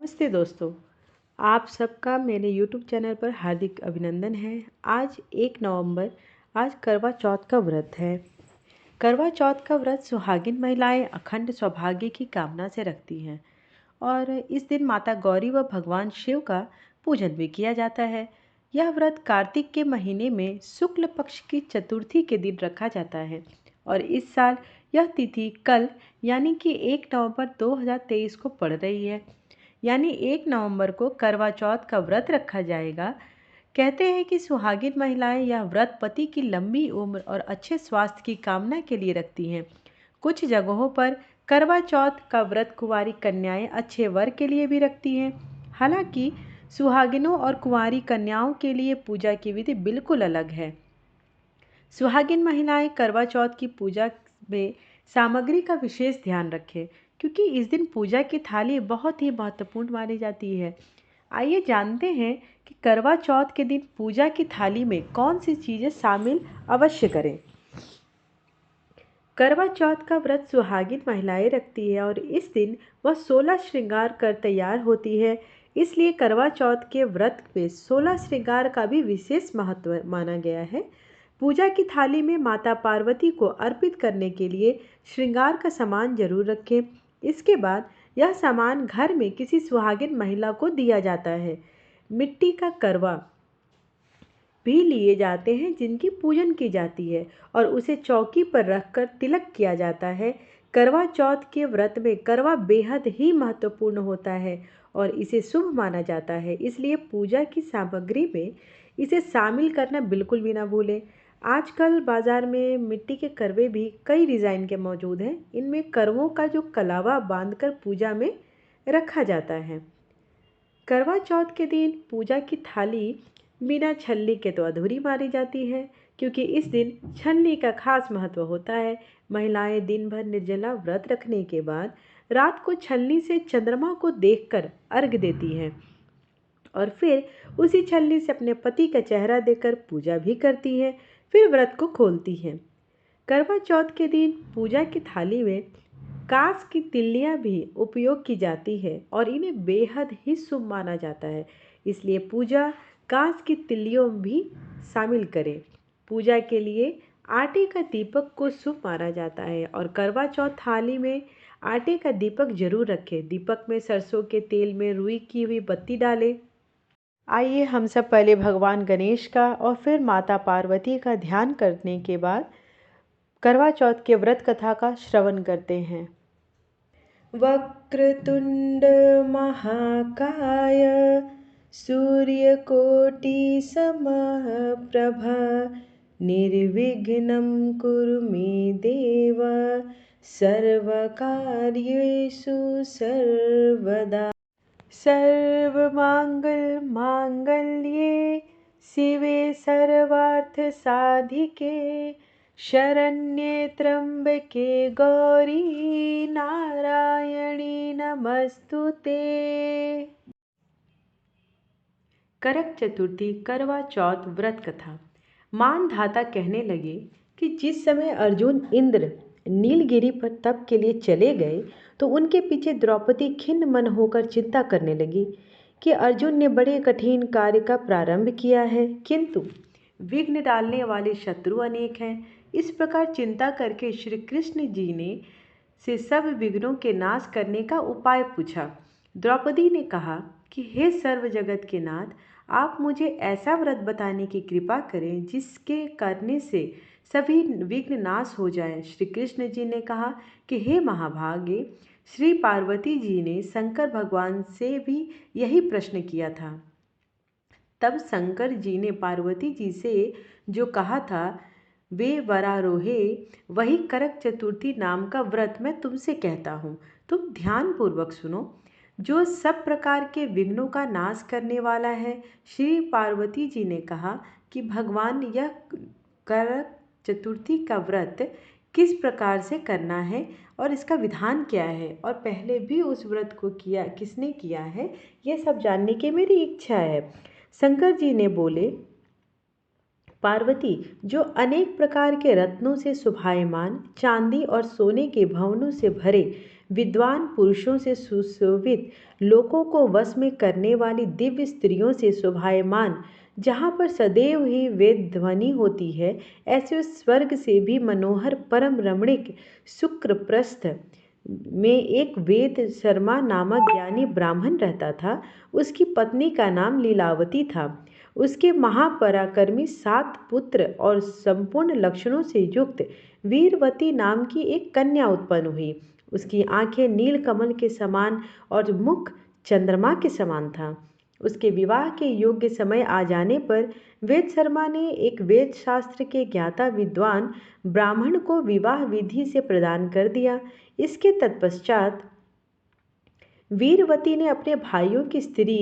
नमस्ते दोस्तों। आप सबका मेरे YouTube चैनल पर हार्दिक अभिनंदन है। आज 1 नवंबर, आज करवा चौथ का व्रत है। करवा चौथ का व्रत सुहागिन महिलाएं अखंड सौभाग्य की कामना से रखती हैं और इस दिन माता गौरी व भगवान शिव का पूजन भी किया जाता है। यह व्रत कार्तिक के महीने में शुक्ल पक्ष की चतुर्थी के दिन रखा जाता है और इस साल यह तिथि कल यानी कि 1 नवंबर 2023 को पड़ रही है। यानी 1 नवंबर को करवा चौथ का व्रत रखा जाएगा। कहते हैं कि सुहागिन महिलाएं यह व्रत पति की लंबी उम्र और अच्छे स्वास्थ्य की कामना के लिए रखती हैं। कुछ जगहों पर करवा चौथ का व्रत कुंवारी कन्याएं अच्छे वर के लिए भी रखती हैं। हालांकि सुहागिनों और कुंवारी कन्याओं के लिए पूजा की विधि बिल्कुल अलग है। सुहागिन महिलाएं करवा चौथ की पूजा में सामग्री का विशेष ध्यान रखें, क्योंकि इस दिन पूजा की थाली बहुत ही महत्वपूर्ण मानी जाती है। आइए जानते हैं कि करवा चौथ के दिन पूजा की थाली में कौन सी चीज़ें शामिल अवश्य करें। करवा चौथ का व्रत सुहागिन महिलाएं रखती है और इस दिन वह 16 श्रृंगार कर तैयार होती है। इसलिए करवा चौथ के व्रत में 16 श्रृंगार का भी विशेष महत्व माना गया है। पूजा की थाली में माता पार्वती को अर्पित करने के लिए श्रृंगार का सामान जरूर रखें। इसके बाद यह सामान घर में किसी सुहागिन महिला को दिया जाता है। मिट्टी का करवा भी लिए जाते हैं जिनकी पूजन की जाती है और उसे चौकी पर रखकर तिलक किया जाता है। करवा चौथ के व्रत में करवा बेहद ही महत्वपूर्ण होता है और इसे शुभ माना जाता है, इसलिए पूजा की सामग्री में इसे शामिल करना बिल्कुल भी ना भूलें। आजकल बाजार में मिट्टी के करवे भी कई डिज़ाइन के मौजूद हैं। इनमें करवों का जो कलावा बांधकर पूजा में रखा जाता है। करवा चौथ के दिन पूजा की थाली बिना छलनी के तो अधूरी मानी जाती है, क्योंकि इस दिन छलनी का खास महत्व होता है। महिलाएं दिन भर निर्जला व्रत रखने के बाद रात को छलनी से चंद्रमा को देखकर अर्घ देती हैं और फिर उसी छलनी से अपने पति का चेहरा देखकर पूजा भी करती हैं, फिर व्रत को खोलती हैं। करवा चौथ के दिन पूजा की थाली में कांच की तिल्लियाँ भी उपयोग की जाती है और इन्हें बेहद ही शुभ माना जाता है, इसलिए पूजा कांच की तिल्लियों भी शामिल करें। पूजा के लिए आटे का दीपक को शुभ माना जाता है और करवा चौथ थाली में आटे का दीपक जरूर रखें। दीपक में सरसों के तेल में रुई की हुई बत्ती डालें। आइए हम सब पहले भगवान गणेश का और फिर माता पार्वती का ध्यान करने के बाद करवा चौथ के व्रत कथा का श्रवण करते हैं। वक्रतुंड महाकाय सूर्यकोटि समप्रभा निर्विघ्नं कुरु मे देव सर्वकार्येषु सर्वदा। सर्वमंगल मांगल्ये शिवे सर्वार्थ साधिके शरण्ये त्र्यंबके गौरी नारायणी नमस्तुते। करक चतुर्थी करवा चौथ व्रत कथा। मानधाता कहने लगे कि जिस समय अर्जुन इंद्र नीलगिरी पर तप के लिए चले गए तो उनके पीछे द्रौपदी खिन्न मन होकर चिंता करने लगी कि अर्जुन ने बड़े कठिन कार्य का प्रारंभ किया है, किंतु विघ्न डालने वाले शत्रु अनेक हैं। इस प्रकार चिंता करके श्री कृष्ण जी ने से सब विघ्नों के नाश करने का उपाय पूछा। द्रौपदी ने कहा कि हे सर्व जगत के नाथ, आप मुझे ऐसा व्रत बताने की कृपा करें जिसके करने से सभी विघ्न नाश हो जाए। श्री कृष्ण जी ने कहा कि हे महाभागे, श्री पार्वती जी ने शंकर भगवान से भी यही प्रश्न किया था। तब शंकर जी ने पार्वती जी से जो कहा था वे वरारोहे, वही करक चतुर्थी नाम का व्रत मैं तुमसे कहता हूँ। तुम ध्यान पूर्वक सुनो, जो सब प्रकार के विघ्नों का नाश करने वाला है। श्री पार्वती जी ने कहा कि भगवान, यह करक चतुर्थी का व्रत किस प्रकार से करना है और इसका विधान क्या है और पहले भी उस व्रत को किसने किया है, ये सब जानने की मेरी इच्छा है। शंकर जी ने बोले, पार्वती, जो अनेक प्रकार के रत्नों से शोभायमान, चांदी और सोने के भवनों से भरे विद्वान पुरुषों से सुशोभित, लोगों को वश में करने वाली दिव्य स्त्रियों से शोभायमान, जहाँ पर सदैव ही वेद ध्वनि होती है, ऐसे स्वर्ग से भी मनोहर परम रमणीक शुक्रप्रस्थ में एक वेद शर्मा नामक ज्ञानी ब्राह्मण रहता था। उसकी पत्नी का नाम लीलावती था। उसके महापराक्रमी 7 पुत्र और संपूर्ण लक्षणों से युक्त वीरवती नाम की एक कन्या उत्पन्न हुई। उसकी आंखें नील कमल के समान और मुख चंद्रमा के समान था। उसके विवाह के योग्य समय आ जाने पर वेद शर्मा ने एक वेद शास्त्र के ज्ञाता विद्वान ब्राह्मण को विवाह विधि से प्रदान कर दिया। इसके तत्पश्चात वीरवती ने अपने भाइयों की स्त्री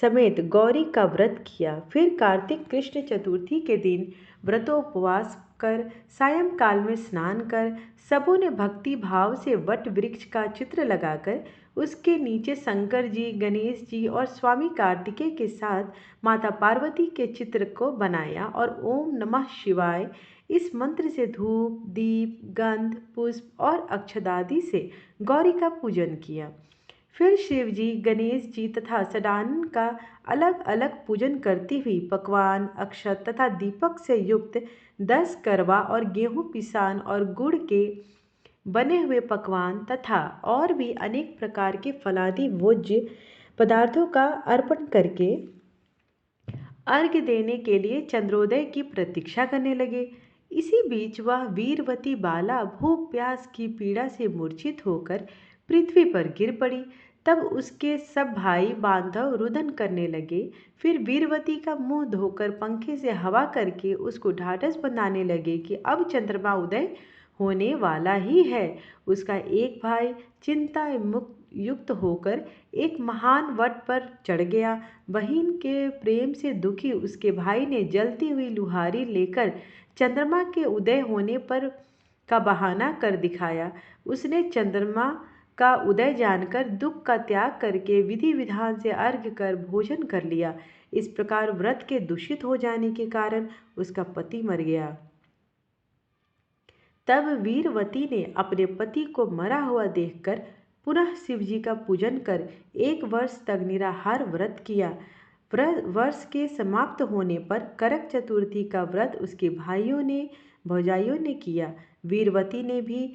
समेत गौरी का व्रत किया। फिर कार्तिक कृष्ण चतुर्थी के दिन व्रतोपवास कर सायंकाल में स्नान कर सबों ने भक्ति भाव से वट वृक्ष का चित्र लगाकर उसके नीचे शंकर जी, गणेश जी और स्वामी कार्तिकेय के साथ माता पार्वती के चित्र को बनाया और ओम नमः शिवाय इस मंत्र से धूप, दीप, गंध, पुष्प और अक्षदादि से गौरी का पूजन किया। फिर शिव जी, गणेश जी तथा सडानन का अलग अलग पूजन करती हुई पकवान, अक्षत तथा दीपक से युक्त 10 करवा और गेहूं पिसान और गुड़ के बने हुए पकवान तथा और भी अनेक प्रकार के फलादि भोज्य पदार्थों का अर्पण करके अर्घ्य देने के लिए चंद्रोदय की प्रतीक्षा करने लगे। इसी बीच वह वीरवती बाला भूख प्यास की पीड़ा से मूर्छित होकर पृथ्वी पर गिर पड़ी। तब उसके सब भाई बांधव रुदन करने लगे। फिर वीरवती का मुंह धोकर पंखे से हवा करके उसको ढाढ़स बंधाने लगे कि अब चंद्रमा उदय होने वाला ही है। उसका एक भाई चिंता मुक्त युक्त होकर एक महान वट पर चढ़ गया। बहन के प्रेम से दुखी उसके भाई ने जलती हुई लुहारी लेकर चंद्रमा के उदय होने पर का बहाना कर दिखाया। उसने चंद्रमा का उदय जानकर दुख का त्याग करके विधि विधान से अर्घ्य कर भोजन कर लिया। इस प्रकार व्रत के दूषित हो जाने के कारण उसका पति मर गया। तब वीरवती ने अपने पति को मरा हुआ देखकर पुनः शिव जी का पूजन कर 1 वर्ष तक निराहार व्रत किया। वर्ष के समाप्त होने पर करक चतुर्थी का व्रत उसके भाइयों ने भौजाइयों ने किया। वीरवती ने भी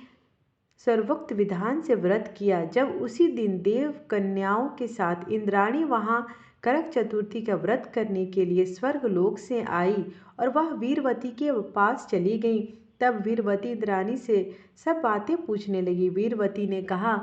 सर्वोक्त विधान से व्रत किया। जब उसी दिन देव कन्याओं के साथ इंद्राणी वहाँ करक चतुर्थी का व्रत करने के लिए स्वर्ग लोक से आई और वह वीरवती के पास चली गई, तब वीरवती इंद्राणी से सब बातें पूछने लगी। वीरवती ने कहा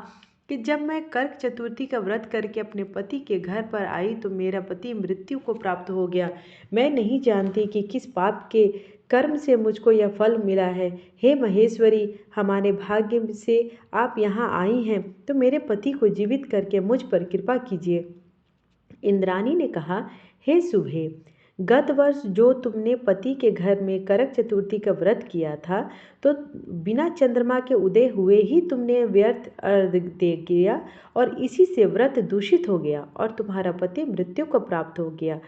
कि जब मैं करक चतुर्थी का व्रत करके अपने पति के घर पर आई तो मेरा पति मृत्यु को प्राप्त हो गया। मैं नहीं जानती कि किस पाप के कर्म से मुझको यह फल मिला है। हे महेश्वरी, हमारे भाग्य से आप यहाँ आई हैं तो मेरे पति को जीवित करके मुझ पर कृपा कीजिए। इंद्राणी ने कहा, हे शुभे, गत वर्ष जो तुमने पति के घर में करक चतुर्थी का व्रत किया था तो बिना चंद्रमा के उदय हुए ही तुमने व्यर्थ अर्घ्य दे दिया और इसी से व्रत दूषित हो गया और तुम्हारा पति मृत्यु को प्राप्त हो गया।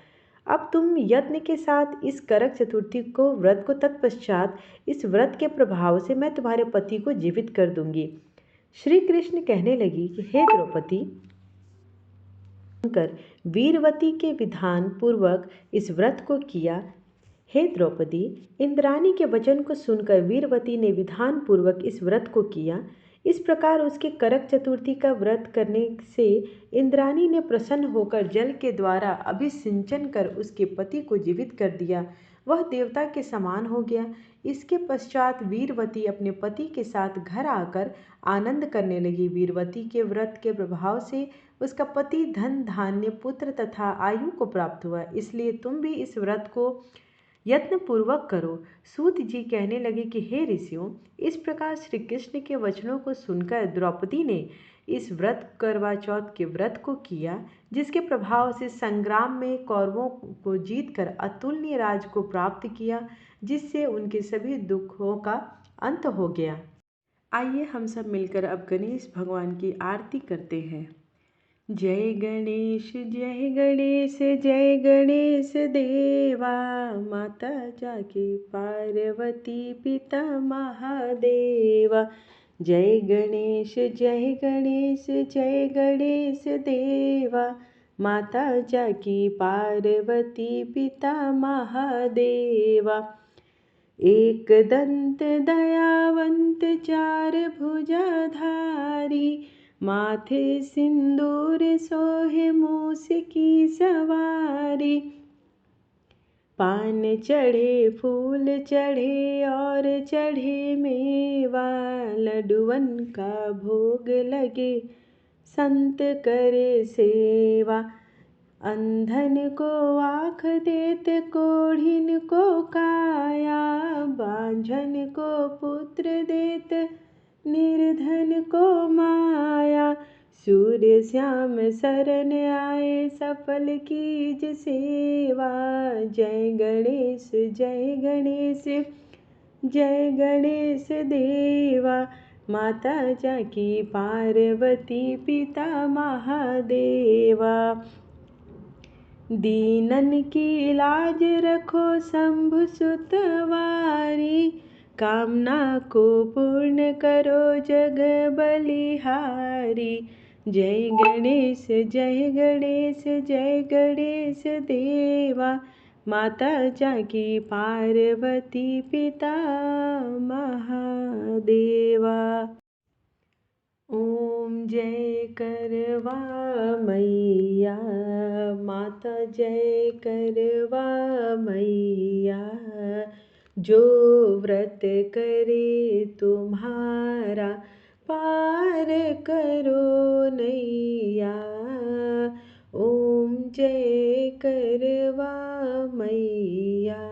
अब तुम यत्न के साथ इस करक चतुर्थी को व्रत को तत्पश्चात इस व्रत के प्रभाव से मैं तुम्हारे पति को जीवित कर दूंगी। श्री कृष्ण कहने लगी कि हे द्रौपदी, कर वीरवती के विधान पूर्वक इस व्रत को किया। हे द्रौपदी, इंद्राणी के वचन को सुनकर वीरवती ने विधान पूर्वक इस व्रत को किया। इस प्रकार उसके करक चतुर्थी का व्रत करने से इंद्राणी ने प्रसन्न होकर जल के द्वारा अभिसिंचन कर उसके पति को जीवित कर दिया। वह देवता के समान हो गया। इसके पश्चात वीरवती अपने पति के साथ घर आकर आनंद करने लगी। वीरवती के व्रत के प्रभाव से उसका पति धन धान्य पुत्र तथा आयु को प्राप्त हुआ। इसलिए तुम भी इस व्रत को यत्न पूर्वक करो। सूत जी कहने लगे कि हे ऋषियों, इस प्रकार श्री कृष्ण के वचनों को सुनकर द्रौपदी ने इस व्रत करवा चौथ के व्रत को किया, जिसके प्रभाव से संग्राम में कौरवों को जीतकर अतुलनीय राज को प्राप्त किया, जिससे उनके सभी दुखों का अंत हो गया। आइए हम सब मिलकर अब गणेश भगवान की आरती करते हैं। जय गणेश जय गणेश जय गणेश देवा, माता जाके पार्वती पिता महादेवा। जय गणेश जय गणेश जय गणेश देवा। माता जाकी पार्वती पिता महादेवा। एक दंत दयावंत चार भुजाधारी। माथे सिंदूर सोहे मूस की सवारी। पान चढ़े फूल चढ़े और चढ़े मेवा। लड्डुअन का भोग लगे संत करे सेवा। अंधन को आँख देत कोढ़िन को काया। बांझन को पुत्र देत निर्धन को माया। सूर्य श्याम शरण आए सफल कीज सेवा। जय गणेश जय गणेश जय गणेश देवा। माता जाकी पार्वती पिता महादेवा। दीनन की लाज रखो शंभु सुतवारी। कामना को पूर्ण करो जग बलिहारी। जय गणेश जय गणेश जय गणेश देवा। माता जाकी पार्वती पिता महादेवा। ओम जय करवा मैया। माता जय करवा मैया। जो व्रत करे तुम्हारा पार करो नैया। ओम जय करवा मैया।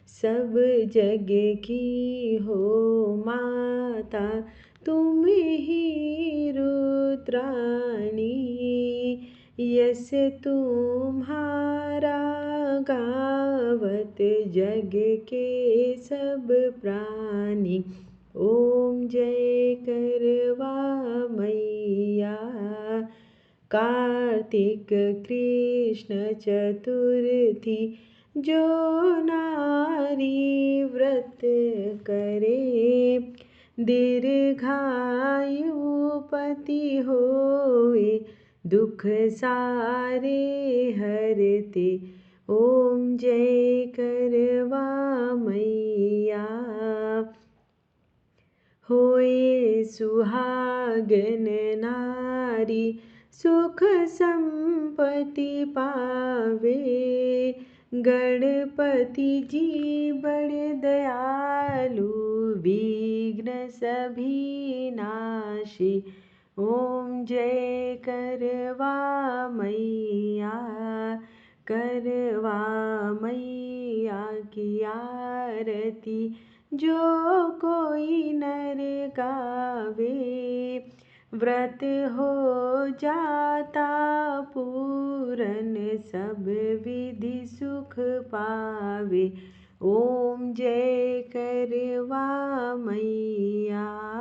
सब जग की हो माता तुम ही रुद्राणी। यस तुम्हारा गावत जग के सब प्राणी। ओम जय करवा मैया। कार्तिक कृष्ण चतुर्थी जो नारी व्रत करे। दीर्घायु पति होए दुख सारे हरते। ओम जय करवा मैया। होए सुहागन नारी सुख संपत्ति पावे। गणपति जी बड़े दयालु विघ्न सभी नाशी। ओम जय करवा मैया। करवा मैया की आरती जो कोई नर गावे। व्रत हो जाता पूरन सब विधि सुख पावे। ओम जय करवा मैया।